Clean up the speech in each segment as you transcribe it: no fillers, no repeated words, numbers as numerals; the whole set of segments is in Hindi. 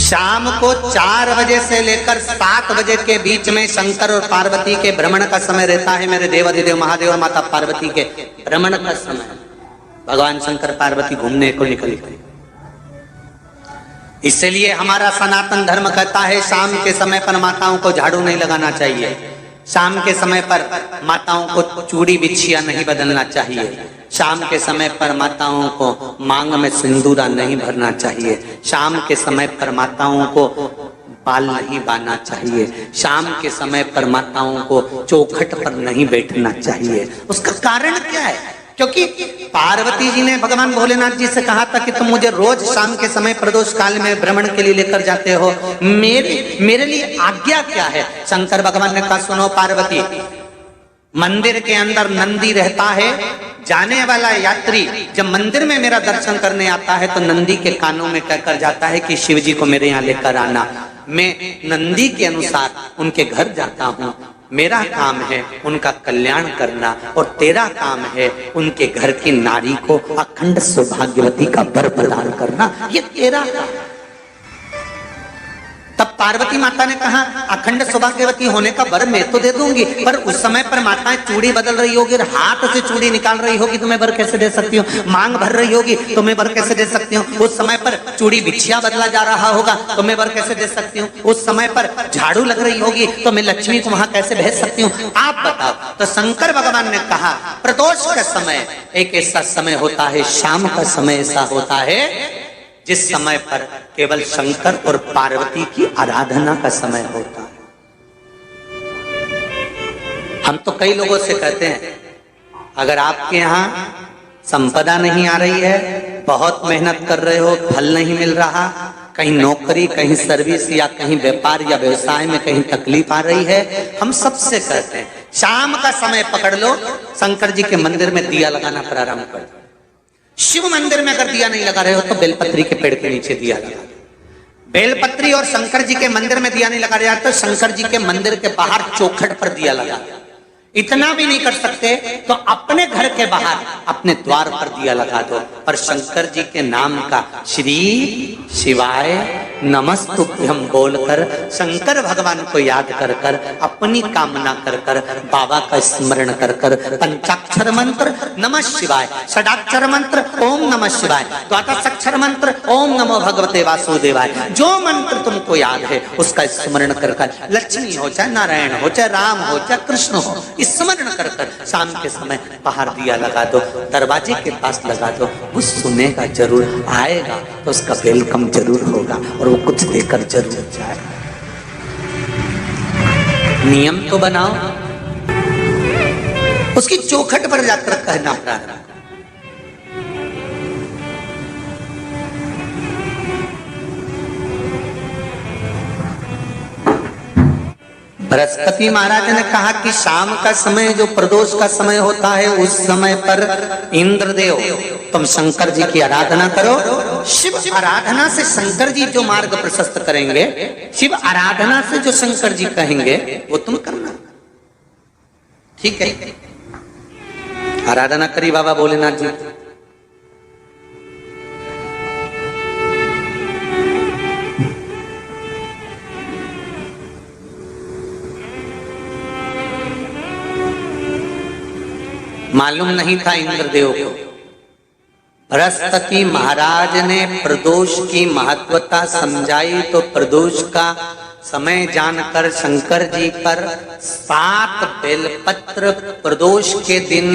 शाम को 4 बजे से लेकर 7 बजे के बीच में शंकर और पार्वती के भ्रमण का समय रहता है। मेरे देवाधिदेव महादेव और माता पार्वती के भ्रमण का समय, भगवान शंकर पार्वती घूमने को निकले। इसलिए हमारा सनातन धर्म कहता है शाम के समय पर माताओं को झाड़ू नहीं लगाना चाहिए, शाम के समय पर माताओं को चूड़ी बिछिया नहीं बदलना चाहिए, शाम के समय पर माताओं को मांग में सिंदूरा नहीं भरना चाहिए, शाम के समय पर माताओं को बाल नहीं बांधना चाहिए, शाम के समय पर माताओं को चौखट पर नहीं बैठना चाहिए। उसका कारण क्या है? क्योंकि पार्वती जी ने भगवान भोलेनाथ जी से कहा था कि तुम मुझे रोज शाम के समय प्रदोष काल में भ्रमण के लिए लेकर जाते हो, मेरे लिए आज्ञा क्या है? शंकर भगवान ने कहा सुनो पार्वती, मंदिर के अंदर नंदी रहता है, जाने वाला यात्री जब मंदिर में मेरा दर्शन करने आता है तो नंदी के कानों में कहकर जाता है कि शिव जी को मेरे यहाँ लेकर आना। मैं नंदी के अनुसार उनके घर जाता हूँ, मेरा काम है उनका कल्याण करना और तेरा काम है उनके घर की नारी को अखंड सौभाग्यवती का वर प्रदान करना, ये तेरा काम है। तब पार्वती माता ने कहा अखंड सौभाग्यवती होने का वर मैं तो दे दूंगी, पर उस समय पर माताएं चूड़ी बदल रही होगी, हाथ से चूड़ी निकाल रही होगी तो मैं वर कैसे दे सकती हूँ? मांग भर रही होगी तो मैं वर कैसे दे सकती हूँ? उस समय पर चूड़ी बिछिया बदला जा रहा होगा तो मैं वर कैसे दे सकती हूँ? उस समय पर झाड़ू लग रही होगी तो मैं लक्ष्मी को वहां कैसे भेज सकती हूँ? आप बताओ। तो शंकर भगवान ने कहा प्रदोष का समय एक ऐसा समय होता है, शाम का समय ऐसा होता है जिस समय पर केवल शंकर और पार्वती की आराधना का समय होता है। हम तो कई लोगों से कहते हैं अगर आपके यहाँ संपदा नहीं आ रही है, बहुत मेहनत कर रहे हो, फल नहीं मिल रहा, कहीं नौकरी, कहीं सर्विस या कहीं व्यापार या व्यवसाय में कहीं तकलीफ आ रही है, हम सबसे कहते हैं शाम का समय पकड़ लो, शंकर जी के मंदिर में दिया लगाना प्रारंभ कर दो। शिव मंदिर में अगर दिया नहीं लगा रहे हो तो बेलपत्री के पेड़ के नीचे दिया लगा दो। बेलपत्री और शंकर जी के मंदिर में दिया नहीं लगा रहे तो शंकर जी के मंदिर के बाहर चौखट पर दिया लगा दो। इतना भी नहीं कर सकते तो अपने घर के बाहर अपने द्वार पर दिया लगा दो, पर शंकर जी के नाम का श्री शिवाय नमस्तुभ्यम बोलकर शंकर भगवान को याद कर कर अपनी कामना कर कर बाबा का स्मरण कर कर पंचाक्षर मंत्र नमः शिवाय, षडाक्षर मंत्र ओम नमः शिवाय, द्वादशाक्षर मंत्र ओम नमो भगवते वासुदेवाय, जो मंत्र तुमको याद है उसका स्मरण कर कर लक्ष्मी हो चाहे नारायण हो चाहे राम हो चाहे कृष्ण हो स्मरण कर कर शाम के समय बाहर दिया लगा दो, दरवाजे के पास लगा दो। वो सुनेगा जरूर, आएगा तो उसका वेलकम जरूर होगा और वो कुछ देकर जरूर जाएगा। नियम तो बनाओ, उसकी चौखट पर जाकर कहना प्रारंभ। बृहस्पति महाराज ने कहा कि शाम का समय जो प्रदोष का समय होता है उस समय पर इंद्रदेव तुम शंकर जी की आराधना करो। शिव आराधना से शंकर जी जो मार्ग प्रशस्त करेंगे, शिव आराधना से जो शंकर जी कहेंगे वो तुम करना। ठीक है, आराधना करी बाबा भोलेनाथ जी। मालूम नहीं था इंद्रदेव को। बृहस्पति महाराज ने प्रदोष की महत्वता समझाई तो प्रदोष का समय जानकर शंकर जी पर 7 बेलपत्र प्रदोष के दिन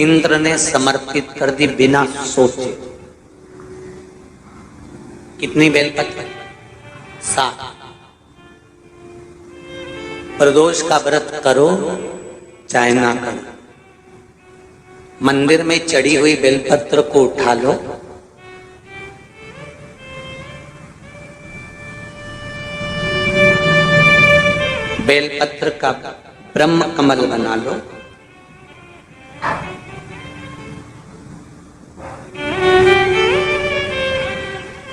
इंद्र ने समर्पित कर दी बिना सोचे। कितनी बेलपत्र? 7। प्रदोष का व्रत करो चाहे ना करो, मंदिर में चढ़ी हुई बेलपत्र को उठा लो, बेलपत्र का ब्रह्म कमल बना लो,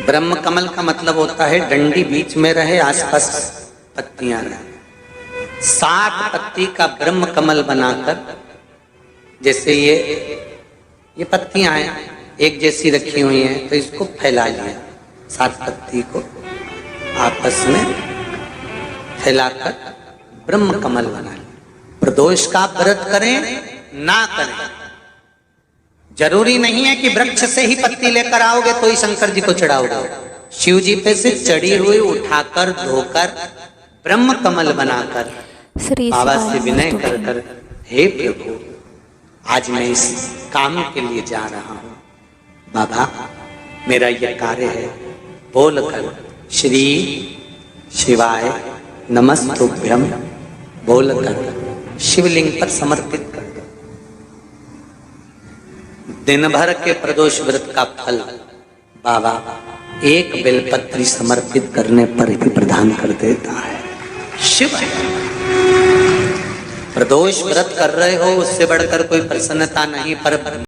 ब्रह्म कमल का मतलब होता है डंडी बीच में रहे, आसपास पत्तियां रहे। 7 पत्ती का ब्रह्म कमल बनाकर, जैसे ये पत्तियां हैं एक जैसी रखी हुई हैं तो इसको फैला लिया 7 पत्ती को, आपस में फैलाकर ब्रह्म कमल बना लें। प्रदोष का व्रत करें ना करें, जरूरी नहीं है कि वृक्ष से ही पत्ती लेकर आओगे तो ही शंकर जी को चढ़ाओगे। शिव जी पे से चढ़ी हुई उठाकर धोकर ब्रह्म कमल बनाकर बाबा से विनय कर कर, हे प्रभु आज मैं इस काम के लिए जा रहा हूं, बाबा मेरा यह कार्य है, बोलकर श्री शिवाय नमस्तुभ्यम बोलकर शिवलिंग पर समर्पित कर दो। दिन भर के प्रदोष व्रत का फल बाबा एक बेलपत्री समर्पित करने पर भी प्रदान कर देता है। शिव प्रदोष व्रत कर रहे हो उससे बढ़कर कोई प्रसन्नता नहीं, पर